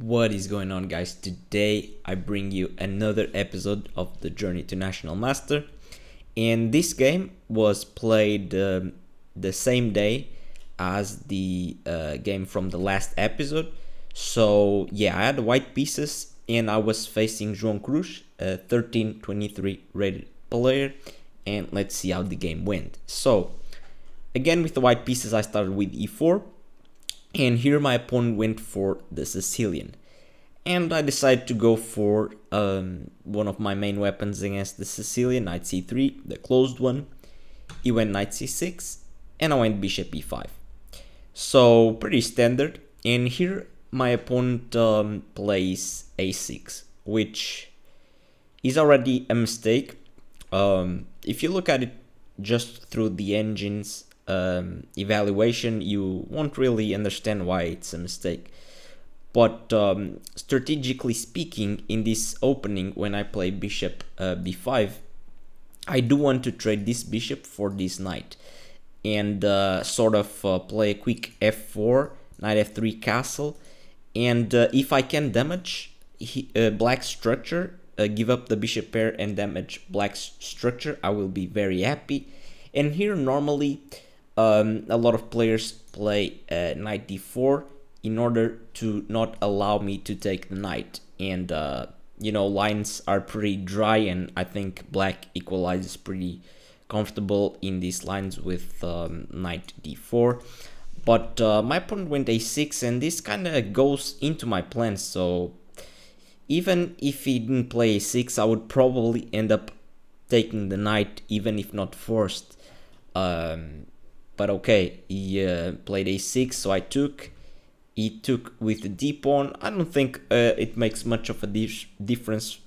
What is going on, guys? Today I bring you another episode of the Journey to National Master, and this game was played the same day as the game from the last episode. So yeah, I had white pieces and I was facing João Cruz, a 1323 rated player, and let's see how the game went. So again, with the white pieces I started with e4, and here my opponent went for the Sicilian, and I decided to go for one of my main weapons against the Sicilian, knight c3, the closed one. He went knight c6 and I went bishop e5, so pretty standard. And here my opponent plays a6, which is already a mistake. If you look at it just through the engine's evaluation, you won't really understand why it's a mistake. But strategically speaking, in this opening, when I play bishop b5, I do want to trade this bishop for this knight and sort of play a quick f4, knight f3 castle, and if I can damage black structure, give up the bishop pair and damage black's structure, I will be very happy. And here normally a lot of players play knight d4 in order to not allow me to take the knight, and you know, lines are pretty dry, and I think black equalizes pretty comfortable in these lines with knight d4. But my opponent went a6, and this kind of goes into my plans. So even if he didn't play a6, I would probably end up taking the knight, even if not forced. But okay, he played a6, so I took. He took with the d pawn. I don't think it makes much of a difference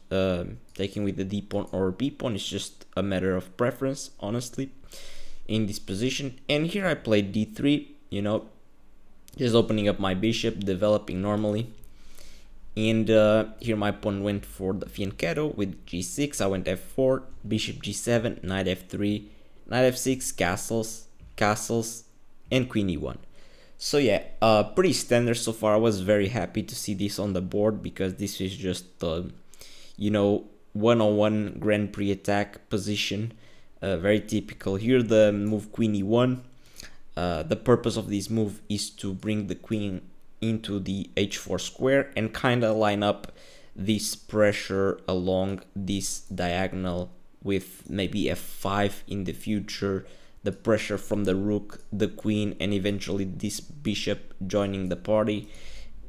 taking with the d pawn or b pawn. It's just a matter of preference, honestly, in this position. And here I played d3, you know, just opening up my bishop, developing normally. And here my pawn went for the fianchetto with g6. I went f4, bishop g7, knight f3, knight f6, castles, and queen e1. So yeah, pretty standard so far. I was very happy to see this on the board because this is just you know, one-on-one Grand Prix attack position, very typical. Here the move queen e1. The purpose of this move is to bring the queen into the h4 square and kind of line up this pressure along this diagonal with maybe f5 in the future, the pressure from the rook, the queen, and eventually this bishop joining the party.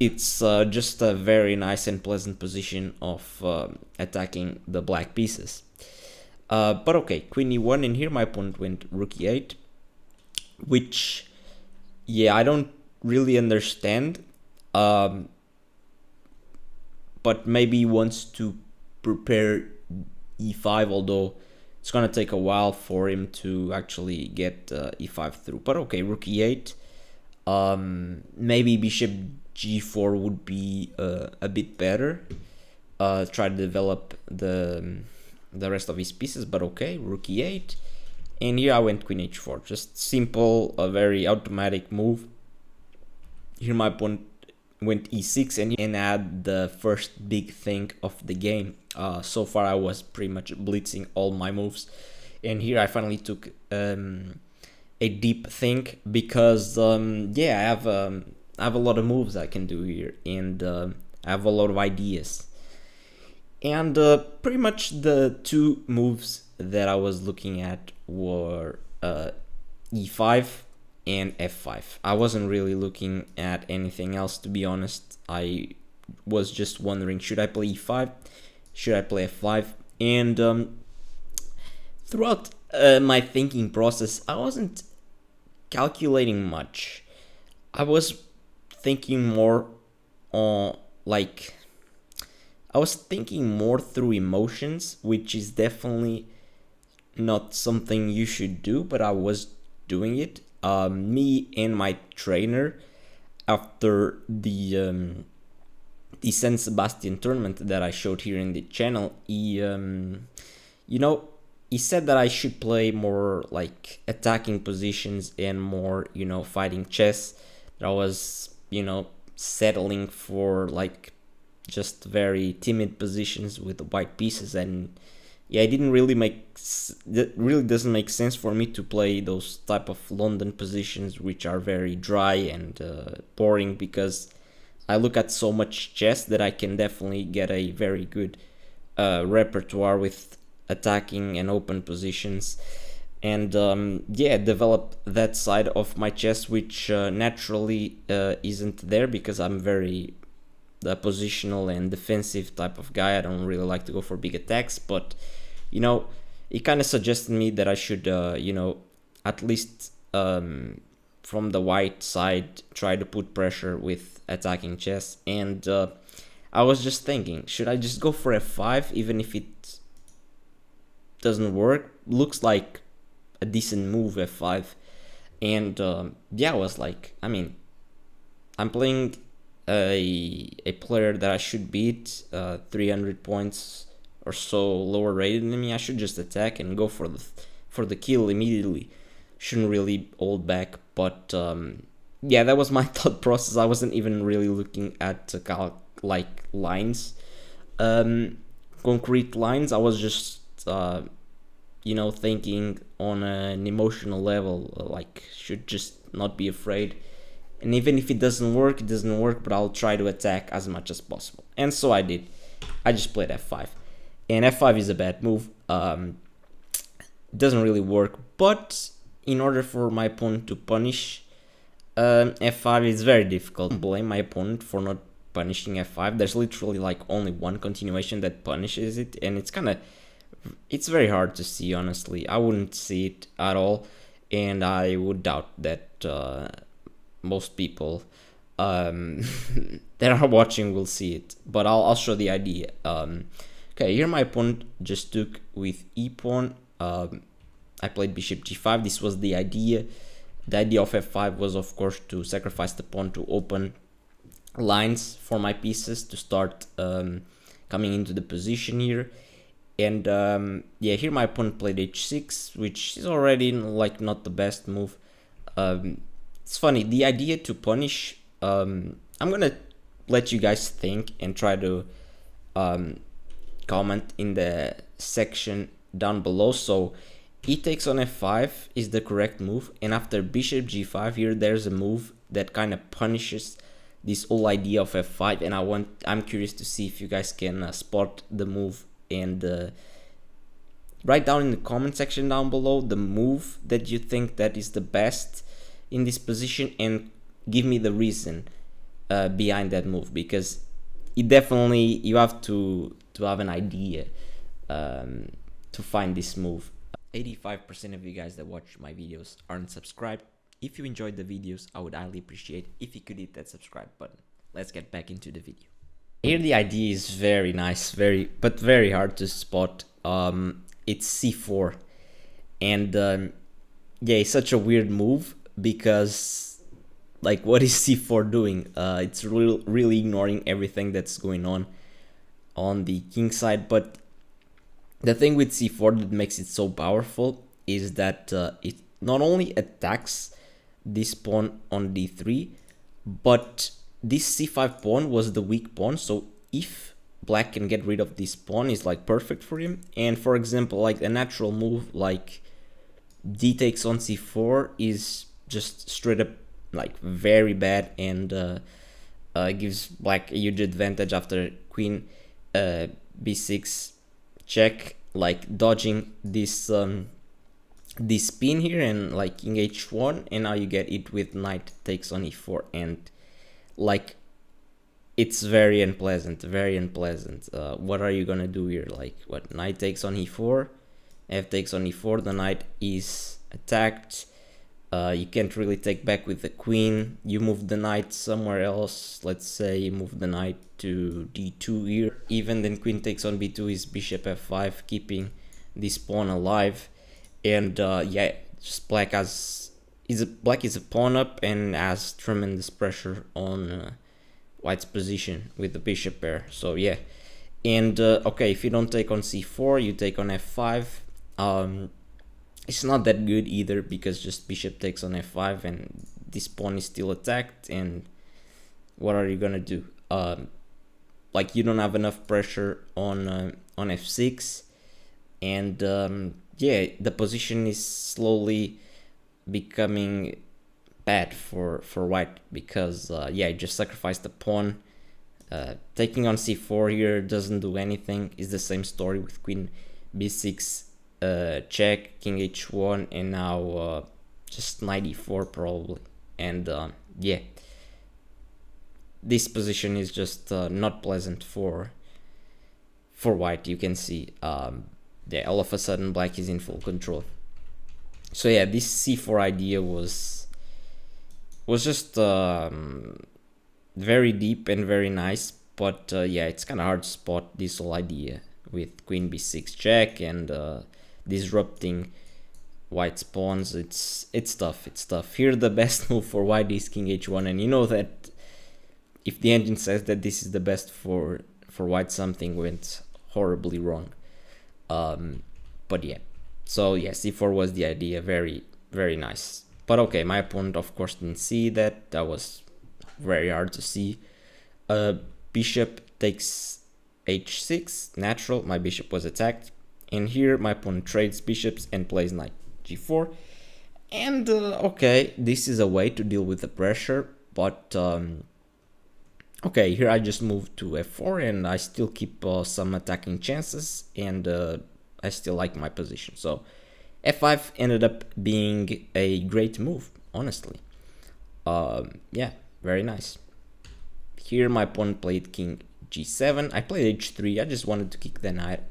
It's just a very nice and pleasant position of attacking the black pieces. But okay, queen e1, and here my opponent went rook e8, which, yeah, I don't really understand. But maybe he wants to prepare e5, although it's gonna take a while for him to actually get e5 through. But okay, rook e8. Maybe bishop g4 would be a bit better. Try to develop the rest of his pieces. But okay, rook e8. And here I went queen h4. Just simple, a very automatic move. Here my opponent went e6 and had the first big thing of the game. So far I was pretty much blitzing all my moves, and here I finally took a deep think because yeah, I have a lot of moves I can do here, and I have a lot of ideas. And pretty much the two moves that I was looking at were e5 and f5. I wasn't really looking at anything else, to be honest. I was just wondering, should I play e5? Should I play f5? And throughout my thinking process, I wasn't calculating much. I was thinking more on, like, I was thinking more through emotions, which is definitely not something you should do, but I was doing it. Me and my trainer, after the San Sebastian tournament that I showed here in the channel, he you know, he said that I should play more like attacking positions and more, you know, fighting chess. That I was, you know, settling for like just very timid positions with the white pieces, and yeah, it didn't really that really doesn't make sense for me to play those type of London positions which are very dry and boring, because I look at so much chess that I can definitely get a very good repertoire with attacking and open positions, and yeah, develop that side of my chess which naturally isn't there, because I'm very the positional and defensive type of guy. I don't really like to go for big attacks, but you know, it kind of suggested me that I should you know, at least from the white side try to put pressure with attacking chess. And I was just thinking, should I just go for f5 even if it doesn't work? Looks like a decent move, f5. And yeah, I was like, I mean, I'm playing a player that I should beat, 300 points or so lower rated than me. I should just attack and go for the kill immediately. Shouldn't really hold back. But yeah, that was my thought process. I wasn't even really looking at like lines, concrete lines. I was just you know, thinking on an emotional level, like should just not be afraid. And even if it doesn't work, it doesn't work, but I'll try to attack as much as possible. And so I did. I just played f5. And f5 is a bad move. It doesn't really work. But in order for my opponent to punish f5, it's very difficult to blame my opponent for not punishing f5. There's literally like only one continuation that punishes it. And it's very hard to see, honestly. I wouldn't see it at all. And I would doubt that most people that are watching will see it, but I'll show the idea. Okay, here my opponent just took with e pawn. I played bishop g5. This was the idea. The idea of f5 was, of course, to sacrifice the pawn to open lines for my pieces to start coming into the position here. And yeah, here my opponent played h6, which is already like not the best move. It's funny, the idea to punish, I'm gonna let you guys think and try to comment in the section down below. So e takes on f5 is the correct move, and after bishop g5 here there's a move that kind of punishes this whole idea of f5, and I'm curious to see if you guys can spot the move, and write down in the comment section down below the move that you think that is the best in this position, and give me the reason behind that move, because it definitely, you have to have an idea to find this move. 85% of you guys that watch my videos aren't subscribed. If you enjoyed the videos, I would highly appreciate if you could hit that subscribe button. Let's get back into the video. Here the idea is very nice, but very hard to spot. It's c4, and yeah, it's such a weird move, because like, what is c4 doing? It's really ignoring everything that's going on the king side. But the thing with c4 that makes it so powerful is that it not only attacks this pawn on d3, but this c5 pawn was the weak pawn. So if black can get rid of this pawn, is like perfect for him. And for example, like a natural move like d takes on c4 is just straight up like very bad, and gives black a huge advantage after queen b6 check, like dodging this this pin here, and like king h1, and now you get it with knight takes on e4, and like it's very unpleasant, very unpleasant. What are you gonna do here? Like, what, knight takes on e4, f takes on e4, the knight is attacked. You can't really take back with the queen. You move the knight somewhere else. Let's say you move the knight to d2 here. Even then queen takes on b2 is bishop f5, keeping this pawn alive. And yeah, just black is a pawn up and has tremendous pressure on white's position with the bishop pair. So yeah, and okay, if you don't take on c4, you take on f5. It's not that good either, because just bishop takes on f5 and this pawn is still attacked, and what are you gonna do? Like, you don't have enough pressure on f6, and yeah, the position is slowly becoming bad for white, because yeah, you just sacrificed the pawn. Taking on c4 here doesn't do anything. It's the same story with queen b6, check, king h1, and now just knight e4 probably. And yeah, this position is just not pleasant for white. You can see yeah, all of a sudden black is in full control. So yeah, this c4 idea was just very deep and very nice, but yeah, it's kind of hard to spot this whole idea with queen b6 check and disrupting white's pawns. It's tough. It's tough. Here the best move for white is king h1, and you know that if the engine says that this is the best for white, something went horribly wrong. But yeah, so yeah, c4 was the idea. Very, very nice. But okay, my opponent of course didn't see that. That was very hard to see. Bishop takes h6, natural. My bishop was attacked, and here my opponent trades bishops and plays knight g4. And okay, this is a way to deal with the pressure, but okay, here I just moved to f4, and I still keep some attacking chances, and I still like my position. So f5 ended up being a great move, honestly. Yeah, very nice. Here my opponent played king g7. I played h3. I just wanted to kick the knight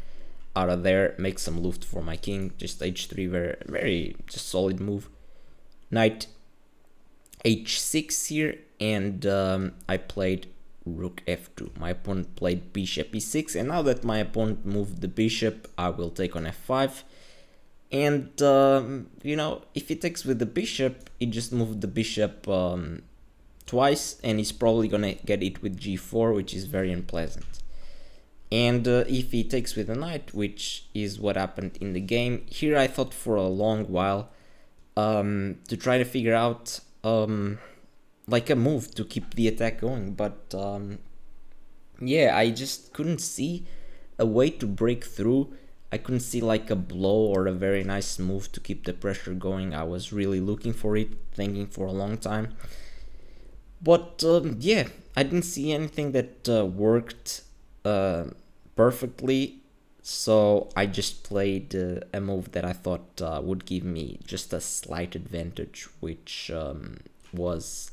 out of there, make some loot for my king. Just h3, very, very just solid move. Knight h6 here, and I played rook f2. My opponent played bishop e6, and now that my opponent moved the bishop, I will take on f5. And you know, if he takes with the bishop, he just moved the bishop twice, and he's probably gonna get it with g4, which is very unpleasant. And if he takes with a knight, which is what happened in the game, here I thought for a long while to try to figure out like a move to keep the attack going, but yeah, I just couldn't see a way to break through. I couldn't see like a blow or a very nice move to keep the pressure going. I was really looking for it, thinking for a long time. But yeah, I didn't see anything that worked perfectly. So I just played a move that I thought would give me just a slight advantage, which was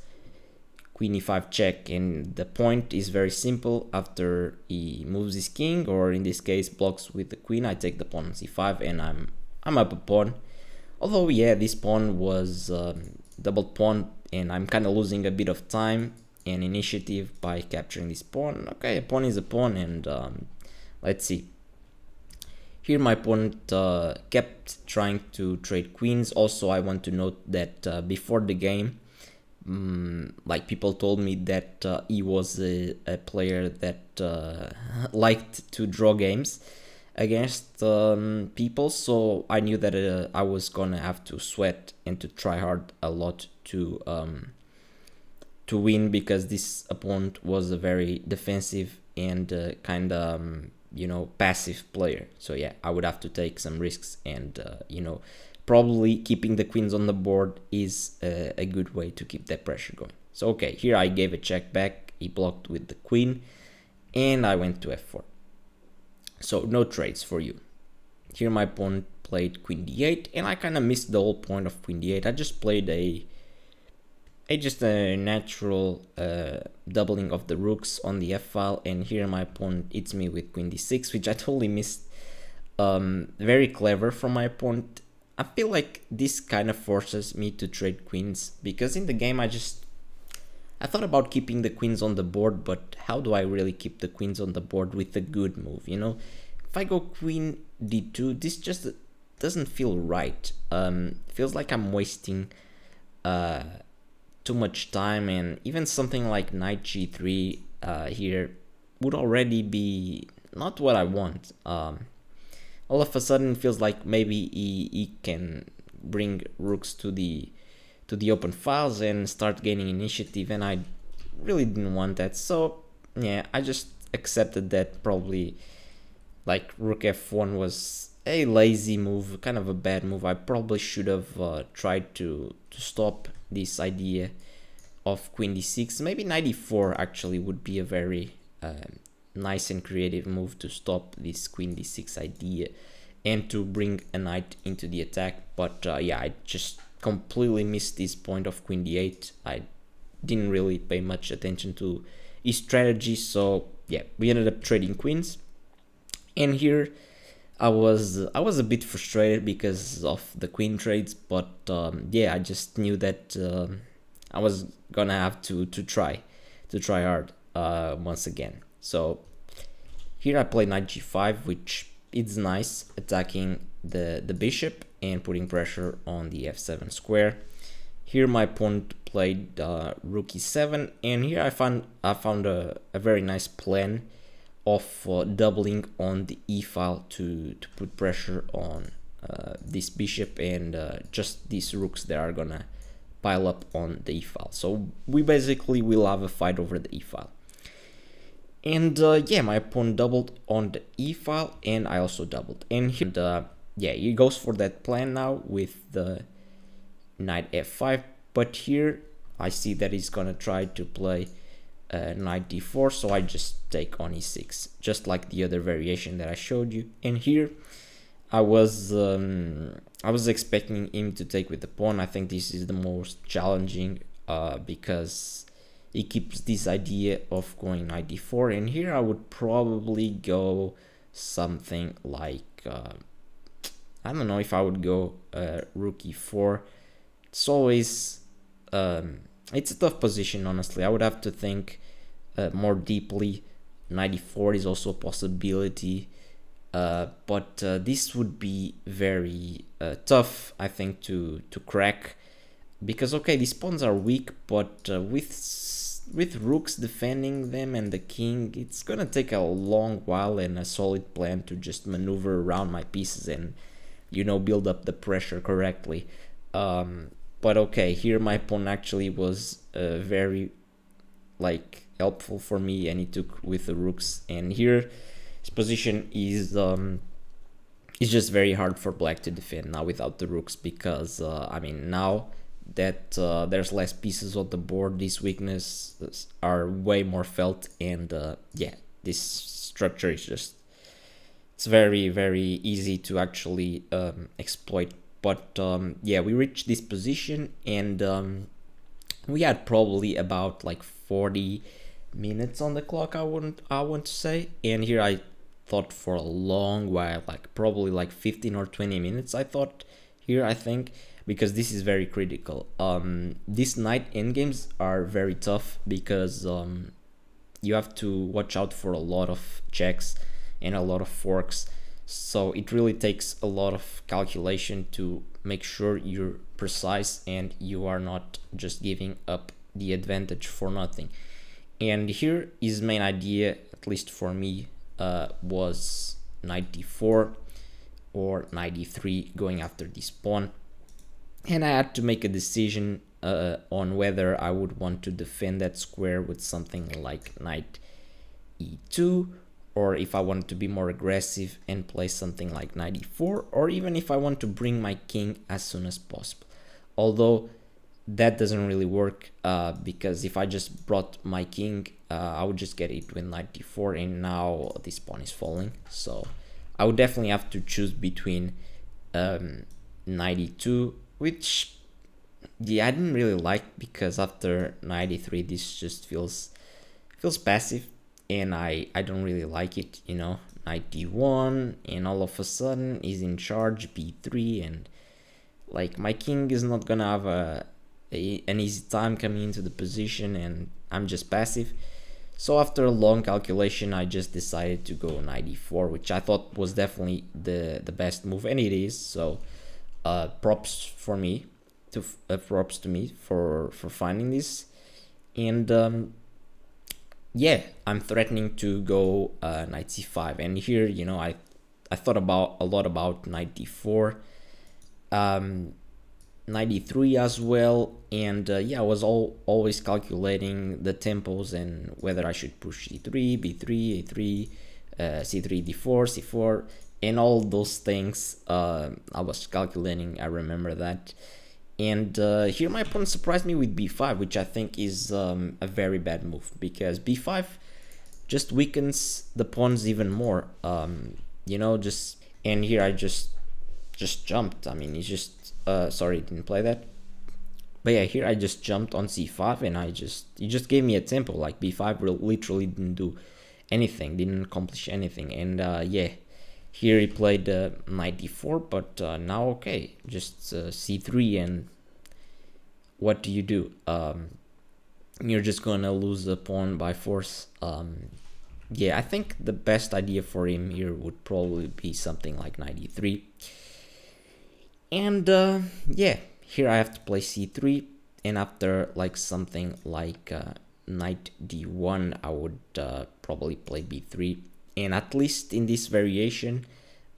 queen e5 check. And the point is very simple. After he moves his king, or in this case blocks with the queen, I take the pawn on c5, and I'm up a pawn. Although yeah, this pawn was double pawn, and I'm kind of losing a bit of time and initiative by capturing this pawn. Okay, a pawn is a pawn, and let's see. Here my opponent kept trying to trade queens. Also, I want to note that before the game, like, people told me that he was a player that liked to draw games against people, so I knew that I was gonna have to sweat and to try hard a lot to win, because this opponent was a very defensive and kind of you know, passive player. So yeah, I would have to take some risks, and you know, probably keeping the queens on the board is a good way to keep that pressure going. So okay, here I gave a check back, he blocked with the queen, and I went to f4. So no trades for you. Here my opponent played queen d8, and I kind of missed the whole point of queen d8. I just played just a natural doubling of the rooks on the f-file, and here my opponent hits me with queen d6, which I totally missed. Very clever from my opponent. I feel like this kind of forces me to trade queens, because in the game I thought about keeping the queens on the board, but how do I really keep the queens on the board with a good move, you know? If I go queen d2, this just doesn't feel right. Feels like I'm wasting too much time, and even something like knight g3 here would already be not what I want. All of a sudden it feels like maybe he can bring rooks to the open files and start gaining initiative, and I really didn't want that, so yeah, I just accepted that probably like rook f1 was a lazy move, kind of a bad move. I probably should have tried to stop this idea of queen d6. Maybe knight d4 actually would be a very nice and creative move to stop this queen d6 idea and to bring a knight into the attack. But yeah, I just completely missed this point of queen d8. I didn't really pay much attention to his strategy, so yeah, we ended up trading queens. And here I was a bit frustrated because of the queen trades, but yeah, I just knew that I was gonna have to try hard once again. So here I play knight g5, which is nice, attacking the bishop and putting pressure on the f7 square. Here my opponent played rook e7, and here I found a very nice plan of doubling on the e file to put pressure on this bishop and just these rooks that are gonna pile up on the e file. So we basically will have a fight over the e file. And yeah, my opponent doubled on the e file, and I also doubled. And here, yeah, he goes for that plan now with the knight f5. But here I see that he's gonna try to play knight d4, so I just take on e6, just like the other variation that I showed you. And here I was expecting him to take with the pawn. I think this is the most challenging because he keeps this idea of going knight d4, and here I would probably go something like I don't know if I would go rook e4. It's always it's a tough position, honestly. I would have to think more deeply. Knight e4 is also a possibility, but this would be very tough, I think, to crack, because okay, these pawns are weak, but with rooks defending them and the king, it's gonna take a long while and a solid plan to just maneuver around my pieces and, you know, build up the pressure correctly. But okay, here my pawn actually was very like helpful for me, and he took with the rooks. And here his position is just very hard for black to defend now without the rooks, because I mean, now that there's less pieces on the board, these weaknesses are way more felt, and yeah, this structure is just, it's very, very easy to actually exploit. But yeah, we reached this position, and we had probably about like 40 minutes on the clock, I want to say. And here I thought for a long while, like probably like 15 or 20 minutes I thought here, I think, because this is very critical. These knight endgames are very tough because you have to watch out for a lot of checks and a lot of forks. So it really takes a lot of calculation to make sure you're precise and you are not just giving up the advantage for nothing. And here his main idea, at least for me, was knight d4 or knight d3, going after this pawn. And I had to make a decision on whether I would want to defend that square with something like knight e2, or if I wanted to be more aggressive and play something like knight e4, or even if I want to bring my king as soon as possible. Although that doesn't really work, because if I just brought my king, I would just get it with knight d4, and now this pawn is falling. So I would definitely have to choose between knight e2, which, yeah, I didn't really like, because after knight e3 this just feels passive, and I don't really like it, you know. Knight d1, and all of a sudden he's in charge, b3, and like my king is not gonna have an easy time coming into the position, and I'm just passive. So after a long calculation, I just decided to go knight e4, which I thought was definitely the best move, and it is. So props for me, props to me for finding this. And yeah, I'm threatening to go knight c5, and here, you know, I thought a lot about knight d4. Knight knight e3 as well, and yeah, I was always calculating the tempos and whether I should push e3, b3, a3, c3, d4, c4, and all those things. I was calculating, I remember that. And here my opponent surprised me with b5, which I think is a very bad move, because b5 just weakens the pawns even more. You know, and here I just jumped. I mean, he's just sorry, didn't play that. But yeah, here I just jumped on c5, and he just gave me a tempo. Like b5 literally didn't do anything, didn't accomplish anything. And yeah, here he played knight d4, but now okay, just c3, and what do you do? You're just gonna lose the pawn by force. Yeah, I think the best idea for him here would probably be something like knight e3. And yeah, here I have to play c3, and after like something like knight d1, I would probably play b3. And at least in this variation,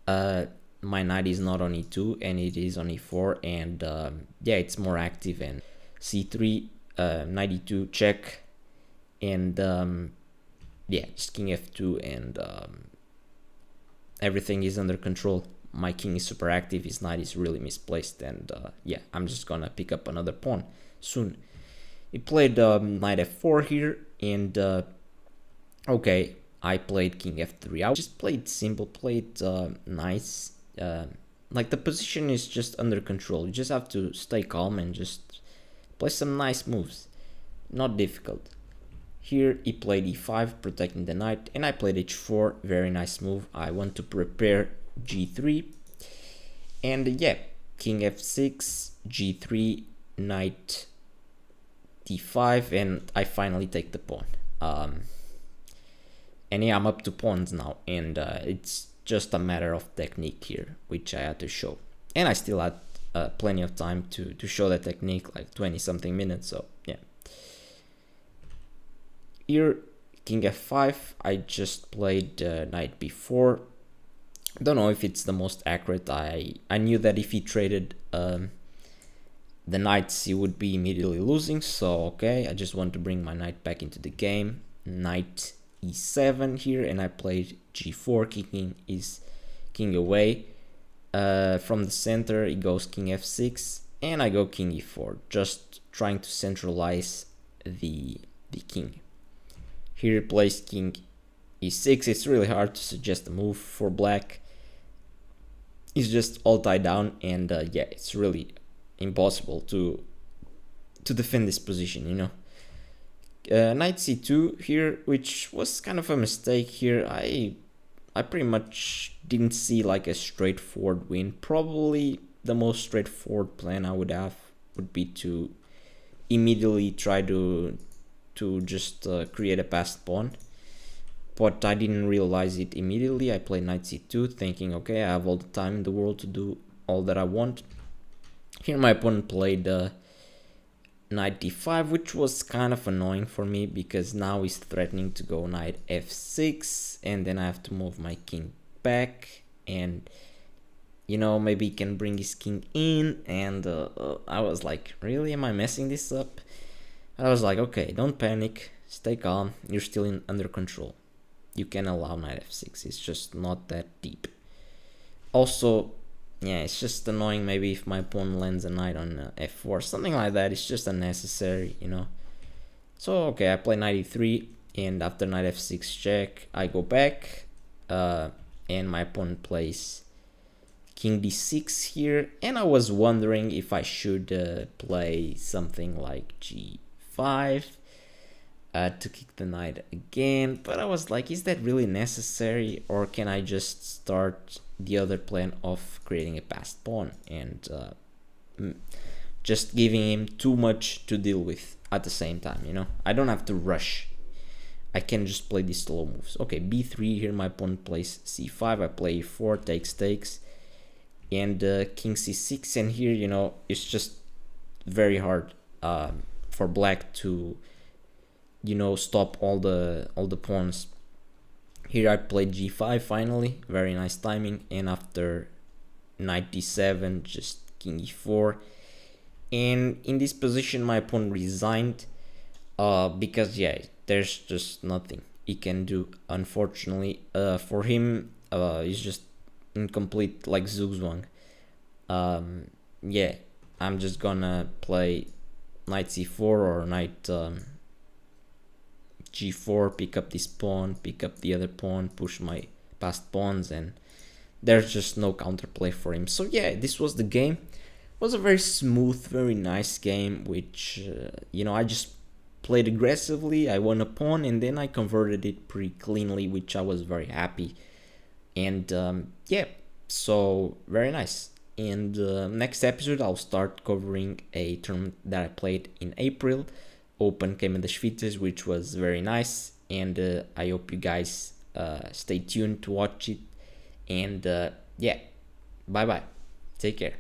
my knight is not on e2 and it is on e4, and yeah, it's more active. And c3, knight e2 check, and yeah, just king f2, and everything is under control. My king is super active, his knight is really misplaced, and yeah, I'm just gonna pick up another pawn soon. He played knight f4 here, and okay, I played king f3. I just played simple, played nice. Like the position is just under control. You just have to stay calm and just play some nice moves. Not difficult. Here he played e5, protecting the knight, and I played h4. Very nice move. I want to prepare g3, and yeah, king f6, g3, knight d5, and I finally take the pawn. And yeah, I'm up to pawns now, and it's just a matter of technique here, which I had to show. And I still had plenty of time to show that technique, like 20 something minutes, so yeah. Here, king f5, I just played knight b4. Don't know if it's the most accurate. I knew that if he traded the knights, he would be immediately losing, so okay, I just want to bring my knight back into the game. Knight e7 here, and I played g4, kicking his king away. From the center, it goes king f6, and I go king e4, just trying to centralize the king. Here he plays king e6. It's really hard to suggest a move for black. He's just all tied down, and yeah, it's really impossible to defend this position, you know. Knight c2 here, which was kind of a mistake here. I pretty much didn't see like a straightforward win. Probably the most straightforward plan I would have would be to immediately try to just create a passed pawn, but I didn't realize it immediately. I played knight c2 thinking, okay, I have all the time in the world to do all that I want. Here my opponent played knight d5, which was kind of annoying for me, because now he's threatening to go knight f6, and then I have to move my king back, and you know, maybe he can bring his king in, and I was like, really, am I messing this up? I was like, okay, don't panic, stay calm, you're still under control. You can allow knight f6, it's just not that deep. Also, yeah, it's just annoying maybe if my pawn lands a knight on f4, something like that. It's just unnecessary, you know. So, okay, I play knight e3, and after knight f6 check, I go back, and my opponent plays king d6 here, and I was wondering if I should play something like g5 to kick the knight again, but I was like, is that really necessary, or can I just start the other plan of creating a passed pawn and just giving him too much to deal with at the same time, you know? I don't have to rush. I can just play these slow moves. Okay, b3 here, my opponent plays c5, I play e4, takes, and king c6, and here, you know, it's just very hard for black to, you know, stop all the pawns. Here I played g5 finally, very nice timing, and after knight d7, just king e4, and in this position my opponent resigned, because yeah, there's just nothing he can do, unfortunately. For him, he's just incomplete like Zugzwang. Yeah, I'm just gonna play knight c4 or knight g4, pick up this pawn, pick up the other pawn, push my past pawns, and there's just no counterplay for him. So yeah, this was the game. It was a very smooth, very nice game, which I just played aggressively. I won a pawn and then I converted it pretty cleanly, which I was very happy. And yeah, so very nice. And next episode I'll start covering a tournament that I played in April, Open Cayman das Fitas, which was very nice. And I hope you guys stay tuned to watch it. And yeah, bye bye, take care.